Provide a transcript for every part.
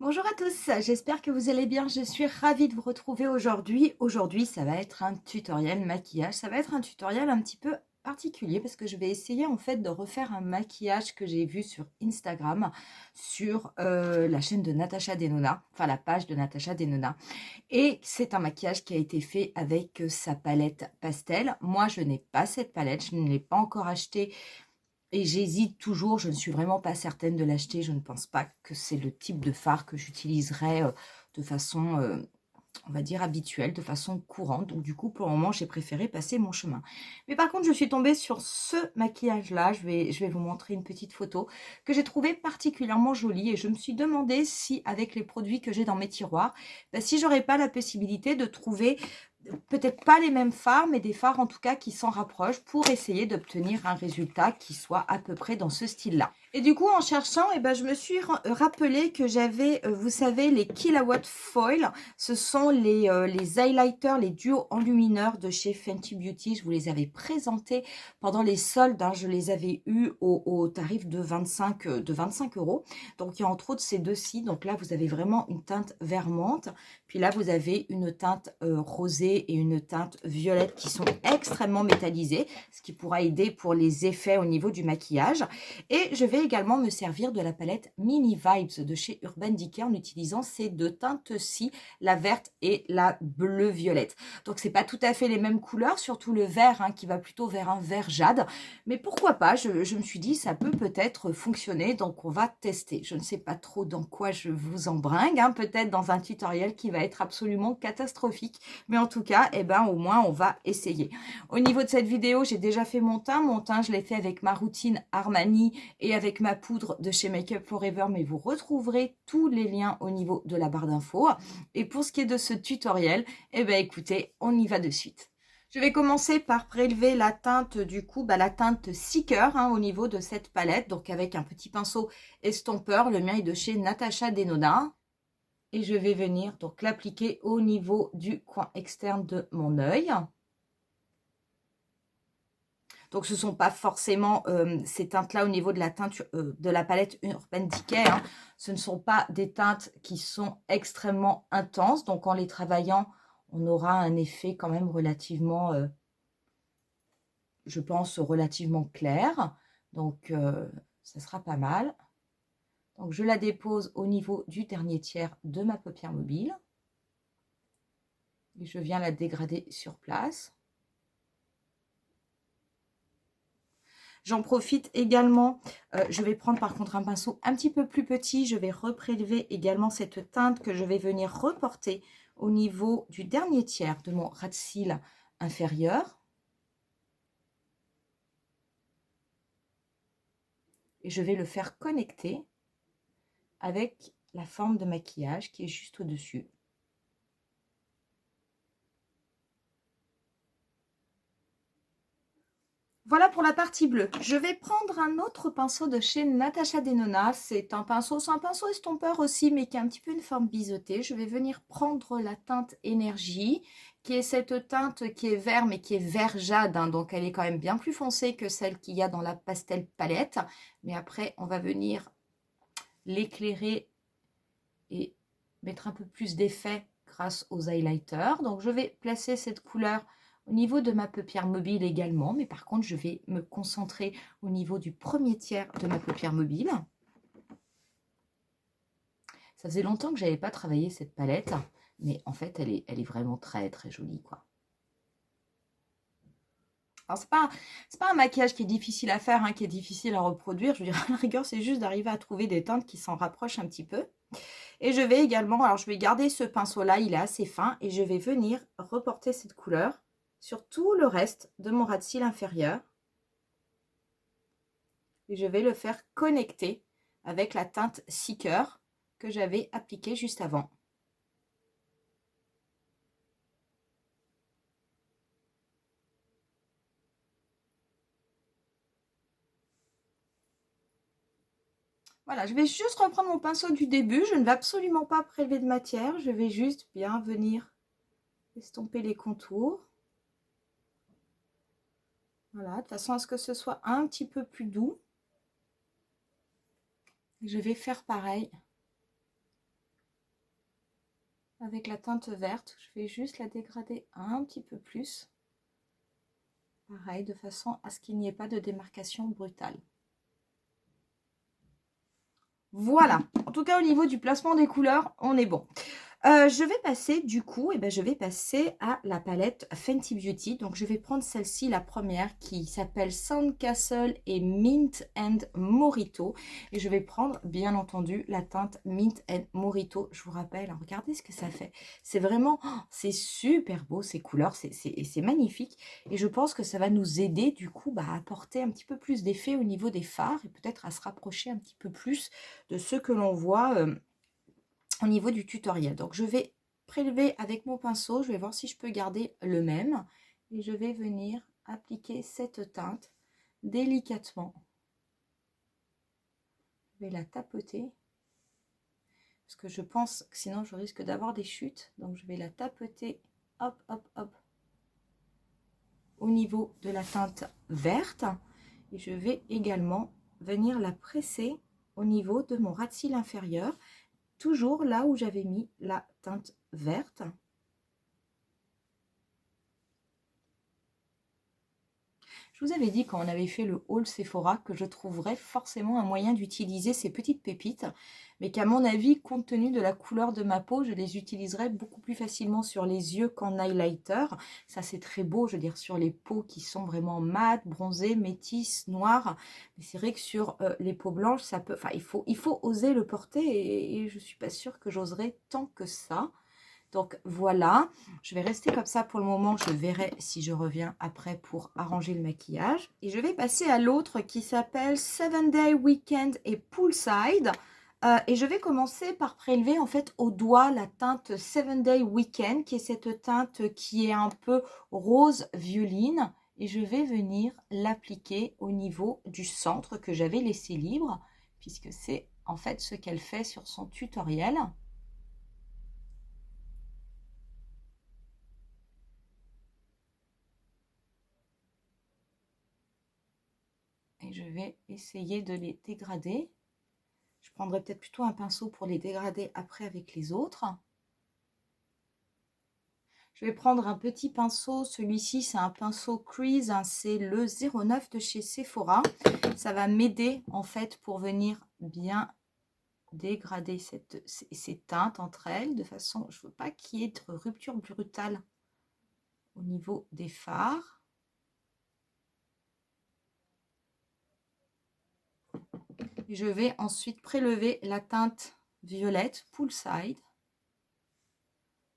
Bonjour à tous, j'espère que vous allez bien. Je suis ravie de vous retrouver aujourd'hui. Aujourd'hui, ça va être un tutoriel maquillage. Ça va être un tutoriel un petit peu particulier parce que je vais essayer en fait de refaire un maquillage que j'ai vu sur Instagram, sur la chaîne de Natacha Denona, enfin la page de Natacha Denona. Et c'est un maquillage qui a été fait avec sa palette pastel. Moi, je n'ai pas cette palette, je ne l'ai pas encore achetée. Et j'hésite toujours, je ne suis vraiment pas certaine de l'acheter. Je ne pense pas que c'est le type de fard que j'utiliserai de façon, on va dire, habituelle, de façon courante. Donc du coup, pour le moment, j'ai préféré passer mon chemin. Mais par contre, je suis tombée sur ce maquillage-là. Je vais vous montrer une petite photo que j'ai trouvée particulièrement jolie. Et je me suis demandé si, avec les produits que j'ai dans mes tiroirs, si j'aurais pas la possibilité de trouver peut-être pas les mêmes fards, mais des fards en tout cas qui s'en rapprochent pour essayer d'obtenir un résultat qui soit à peu près dans ce style-là. Et du coup, en cherchant, je me suis rappelé que j'avais, vous savez, les Killawatt Foil. Ce sont les highlighters, les duos enlumineurs de chez Fenty Beauty. Je vous les avais présentés pendant les soldes. Hein. Je les avais eus au tarif de 25 €. Donc, il y a entre autres ces deux-ci. Donc là, vous avez vraiment une teinte vert menthe. Puis là, vous avez une teinte rosée et une teinte violette qui sont extrêmement métallisées, ce qui pourra aider pour les effets au niveau du maquillage. Et je vais également me servir de la palette Mini Vibes de chez Urban Decay en utilisant ces deux teintes-ci, la verte et la bleu-violette. Donc, c'est pas tout à fait les mêmes couleurs, surtout le vert hein, qui va plutôt vers un vert jade. Mais pourquoi pas, je me suis dit, ça peut peut-être fonctionner, donc on va tester. Je ne sais pas trop dans quoi je vous embringue, hein, peut-être dans un tutoriel qui va être absolument catastrophique. Mais en tout cas, au moins, on va essayer. Au niveau de cette vidéo, j'ai déjà fait mon teint. Mon teint, je l'ai fait avec ma routine Armani et avec ma poudre de chez Make Up Forever, mais vous retrouverez tous les liens au niveau de la barre d'infos. Et pour ce qui est de ce tutoriel, écoutez, on y va de suite. Je vais commencer par prélever la teinte, du coup, la teinte Seeker hein, au niveau de cette palette. Donc, avec un petit pinceau estompeur. Le mien est de chez Natacha Denona. Et je vais venir donc l'appliquer au niveau du coin externe de mon œil. Donc, ce ne sont pas forcément ces teintes-là au niveau de la teinte de la palette Urban Decay. Hein. Ce ne sont pas des teintes qui sont extrêmement intenses. Donc, en les travaillant, on aura un effet quand même relativement, je pense, relativement clair. Donc, ça sera pas mal. Donc, je la dépose au niveau du dernier tiers de ma paupière mobile. Et je viens la dégrader sur place. J'en profite également, je vais prendre par contre un pinceau un petit peu plus petit. Je vais reprélever également cette teinte que je vais venir reporter au niveau du dernier tiers de mon ras de cils inférieur. Et je vais le faire connecter avec la forme de maquillage qui est juste au-dessus. Voilà pour la partie bleue. Je vais prendre un autre pinceau de chez Natacha Denona. C'est un pinceau estompeur aussi, mais qui a un petit peu une forme biseautée. Je vais venir prendre la teinte Énergie, qui est cette teinte qui est vert, mais qui est vert jade. Hein, donc, elle est quand même bien plus foncée que celle qu'il y a dans la pastel palette. Mais après, on va venir l'éclairer et mettre un peu plus d'effet grâce aux highlighters. Donc, je vais placer cette couleur au niveau de ma paupière mobile également, mais par contre, je vais me concentrer au niveau du premier tiers de ma paupière mobile. Ça faisait longtemps que je n'avais pas travaillé cette palette, mais en fait, elle est vraiment très, très jolie, quoi. Alors, c'est pas un maquillage qui est difficile à faire, hein, qui est difficile à reproduire. Je veux dire, à la rigueur, c'est juste d'arriver à trouver des teintes qui s'en rapprochent un petit peu. Et je vais également, alors je vais garder ce pinceau-là, il est assez fin, et je vais venir reporter cette couleur sur tout le reste de mon ras de cils inférieur. Et je vais le faire connecter avec la teinte Seeker que j'avais appliquée juste avant. Voilà, je vais juste reprendre mon pinceau du début. Je ne vais absolument pas prélever de matière. Je vais juste bien venir estomper les contours. Voilà, de façon à ce que ce soit un petit peu plus doux. Je vais faire pareil avec la teinte verte. Je vais juste la dégrader un petit peu plus. Pareil, de façon à ce qu'il n'y ait pas de démarcation brutale. Voilà, en tout cas au niveau du placement des couleurs, on est bon. Je vais passer du coup, je vais passer à la palette Fenty Beauty. Donc je vais prendre celle-ci, la première, qui s'appelle Sandcastle et Mint and Mojito. Et je vais prendre bien entendu la teinte Mint and Mojito. Je vous rappelle, hein, regardez ce que ça fait. C'est vraiment, oh, c'est super beau ces couleurs, c'est magnifique. Et je pense que ça va nous aider du coup à apporter un petit peu plus d'effet au niveau des fards et peut-être à se rapprocher un petit peu plus de ce que l'on voit au niveau du tutoriel. Donc je vais prélever avec mon pinceau, je vais voir si je peux garder le même et je vais venir appliquer cette teinte délicatement. Je vais la tapoter parce que je pense que sinon je risque d'avoir des chutes, donc je vais la tapoter hop hop hop au niveau de la teinte verte et je vais également venir la presser au niveau de mon ras de cils inférieur, toujours là où j'avais mis la teinte verte. Je vous avais dit quand on avait fait le haul Sephora que je trouverais forcément un moyen d'utiliser ces petites pépites, mais qu'à mon avis, compte tenu de la couleur de ma peau, je les utiliserais beaucoup plus facilement sur les yeux qu'en highlighter. Ça c'est très beau, je veux dire, sur les peaux qui sont vraiment mat, bronzées, métisses, noires. Mais c'est vrai que sur les peaux blanches, ça peut, enfin, il faut oser le porter et je suis pas sûre que j'oserais tant que ça. Donc voilà, je vais rester comme ça pour le moment. Je verrai si je reviens après pour arranger le maquillage. Et je vais passer à l'autre qui s'appelle 7 Day Weekend et Poolside. Et je vais commencer par prélever en fait au doigt la teinte 7 Day Weekend, qui est cette teinte qui est un peu rose violine. Et je vais venir l'appliquer au niveau du centre que j'avais laissé libre, puisque c'est en fait ce qu'elle fait sur son tutoriel. Et je vais essayer de les dégrader. Je prendrai peut-être plutôt un pinceau pour les dégrader après avec les autres. Je vais prendre un petit pinceau. Celui-ci, c'est un pinceau Crease. Hein, c'est le 09 de chez Sephora. Ça va m'aider en fait pour venir bien dégrader ces teintes entre elles. De façon, je ne veux pas qu'il y ait de rupture brutale au niveau des fards. Je vais ensuite prélever la teinte violette Poolside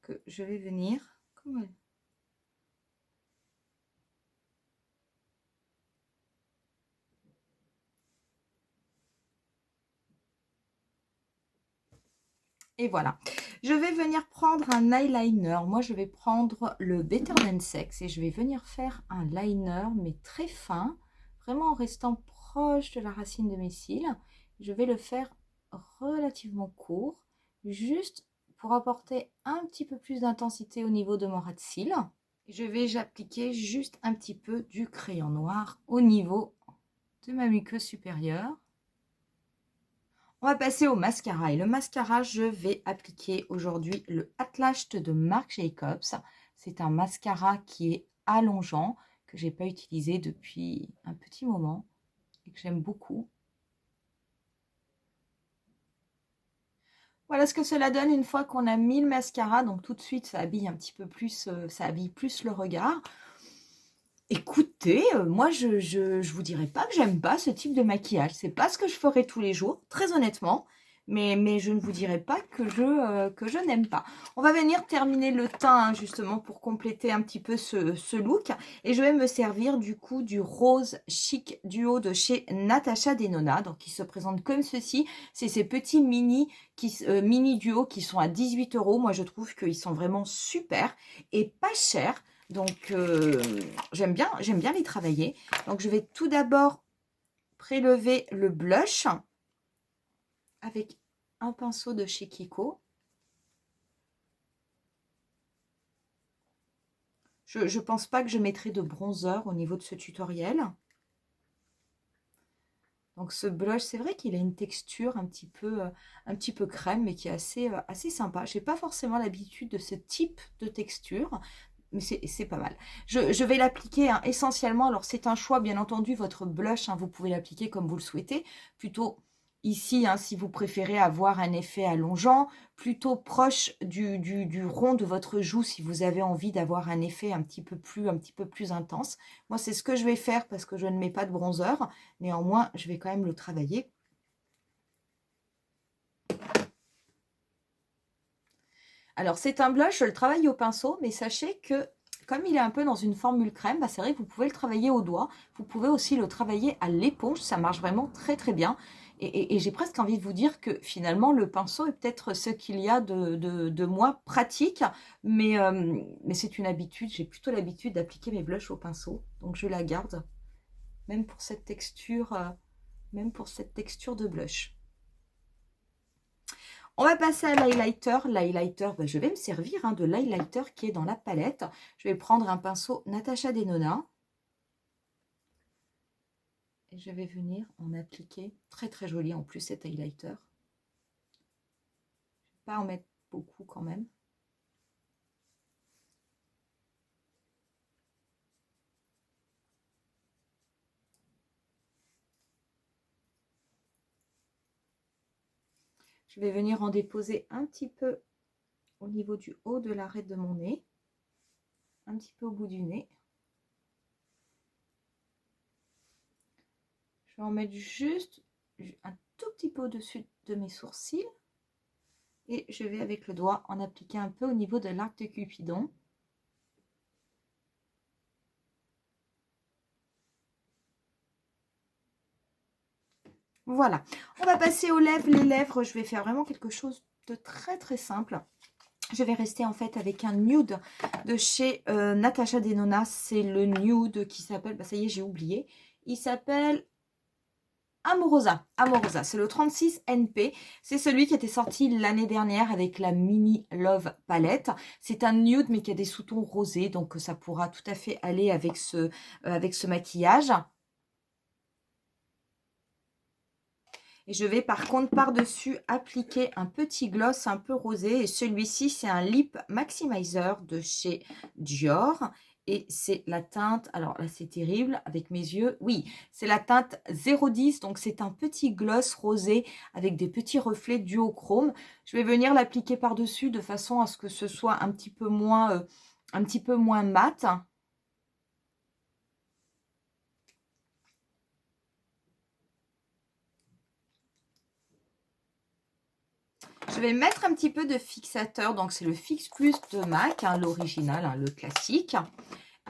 que je vais venir et voilà. Je vais venir prendre un eyeliner. Moi, je vais prendre le Better Than Sex et je vais venir faire un liner, mais très fin, vraiment en restant proche de la racine de mes cils. Je vais le faire relativement court, juste pour apporter un petit peu plus d'intensité au niveau de mon ras de cils. Je vais appliquer juste un petit peu du crayon noir au niveau de ma muqueuse supérieure. On va passer au mascara. Et le mascara, je vais appliquer aujourd'hui le Atlash de Marc Jacobs. C'est un mascara qui est allongeant, que je n'ai pas utilisé depuis un petit moment et que j'aime beaucoup. Voilà ce que cela donne une fois qu'on a mis le mascara. Donc tout de suite, ça habille un petit peu plus, ça habille plus le regard. Écoutez, moi je vous dirais pas que j'aime pas ce type de maquillage. C'est pas ce que je ferais tous les jours, très honnêtement. Mais je ne vous dirais pas que je n'aime pas. On va venir terminer le teint, hein, justement, pour compléter un petit peu ce look. Et je vais me servir du coup du Rose Chic Duo de chez Natasha Denona. Donc, il se présente comme ceci. C'est ces petits mini duos qui sont à 18 €. Moi, je trouve qu'ils sont vraiment super et pas chers. Donc, j'aime bien les travailler. Donc, je vais tout d'abord prélever le blush avec un pinceau de chez Kiko. Je pense pas que je mettrai de bronzer au niveau de ce tutoriel. Donc ce blush, c'est vrai qu'il a une texture un petit peu crème, mais qui est assez sympa. Je n'ai pas forcément l'habitude de ce type de texture, mais c'est pas mal. Je vais l'appliquer hein, essentiellement, alors c'est un choix, bien entendu, votre blush, hein, vous pouvez l'appliquer comme vous le souhaitez, plutôt ici, hein, si vous préférez avoir un effet allongeant, plutôt proche du rond de votre joue, si vous avez envie d'avoir un effet un petit peu plus intense. Moi, c'est ce que je vais faire parce que je ne mets pas de bronzer, néanmoins, je vais quand même le travailler. Alors, c'est un blush, je le travaille au pinceau, mais sachez que comme il est un peu dans une formule crème, bah, c'est vrai que vous pouvez le travailler au doigt. Vous pouvez aussi le travailler à l'éponge, ça marche vraiment très très bien. Et j'ai presque envie de vous dire que finalement, le pinceau est peut-être ce qu'il y a de moins pratique, mais c'est une habitude. J'ai plutôt l'habitude d'appliquer mes blushs au pinceau, donc je la garde, même pour cette texture, de blush. On va passer à l'highlighter. L'highlighter, ben, je vais me servir hein, de l'highlighter qui est dans la palette. Je vais prendre un pinceau Natasha Denona. Et je vais venir en appliquer. Très très joli en plus cet highlighter. Je ne vais pas en mettre beaucoup quand même. Je vais venir en déposer un petit peu au niveau du haut de l'arête de mon nez. Un petit peu au bout du nez. Je vais en mettre juste un tout petit peu au-dessus de mes sourcils. Et je vais avec le doigt en appliquer un peu au niveau de l'arc de Cupidon. Voilà, on va passer aux lèvres. Les lèvres, je vais faire vraiment quelque chose de très très simple. Je vais rester en fait avec un nude de chez Natasha Denona. C'est le nude qui s'appelle, bah ça y est, j'ai oublié. Il s'appelle Amorosa. Amorosa, c'est le 36 NP. C'est celui qui était sorti l'année dernière avec la Mini Love palette. C'est un nude mais qui a des sous-tons rosés, donc ça pourra tout à fait aller avec ce maquillage. Et je vais par contre par-dessus appliquer un petit gloss un peu rosé. Et celui-ci, c'est un Lip Maximizer de chez Dior. Et c'est la teinte, alors là c'est terrible avec mes yeux. Oui, c'est la teinte 010. Donc c'est un petit gloss rosé avec des petits reflets duochrome. Je vais venir l'appliquer par-dessus de façon à ce que ce soit un petit peu moins mat. Je vais mettre un petit peu de fixateur, donc c'est le Fix Plus de MAC, hein, l'original, hein, le classique.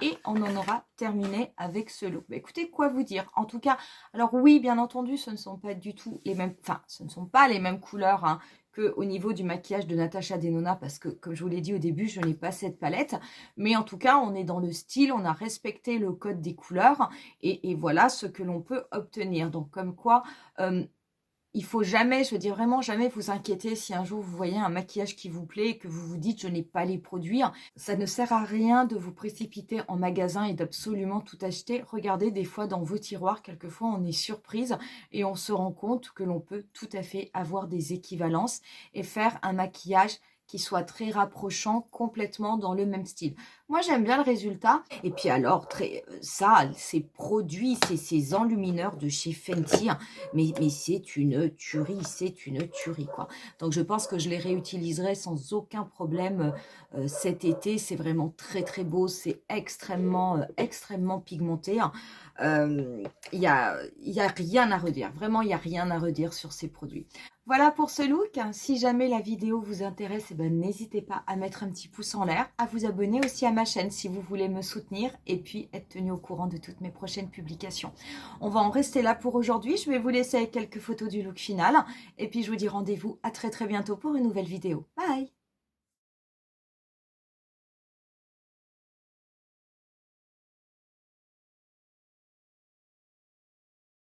Et on en aura terminé avec ce look. Bah, écoutez, quoi vous dire? En tout cas, alors oui, bien entendu, ce ne sont pas du tout les mêmes, enfin, ce ne sont pas les mêmes couleurs hein, qu'au niveau du maquillage de Natasha Denona, parce que, comme je vous l'ai dit au début, je n'ai pas cette palette. Mais en tout cas, on est dans le style, on a respecté le code des couleurs, et voilà ce que l'on peut obtenir. Donc, comme quoi... il faut jamais, je veux dire vraiment jamais vous inquiéter si un jour vous voyez un maquillage qui vous plaît et que vous vous dites je n'ai pas les produits. Ça ne sert à rien de vous précipiter en magasin et d'absolument tout acheter. Regardez des fois dans vos tiroirs, quelquefois on est surprise et on se rend compte que l'on peut tout à fait avoir des équivalences et faire un maquillage qui soit très rapprochant, complètement dans le même style. Moi, j'aime bien le résultat. Et puis alors, ces produits, ces enlumineurs de chez Fenty, hein, mais c'est une tuerie, quoi. Donc, je pense que je les réutiliserai sans aucun problème cet été. C'est vraiment très, très beau. C'est extrêmement pigmenté. Il y a rien à redire. Vraiment, il n'y a rien à redire sur ces produits. Voilà pour ce look. Si jamais la vidéo vous intéresse, eh ben, n'hésitez pas à mettre un petit pouce en l'air, à vous abonner aussi à ma chaîne si vous voulez me soutenir et puis être tenu au courant de toutes mes prochaines publications. On va en rester là pour aujourd'hui. Je vais vous laisser avec quelques photos du look final et puis je vous dis rendez-vous à très bientôt pour une nouvelle vidéo. Bye!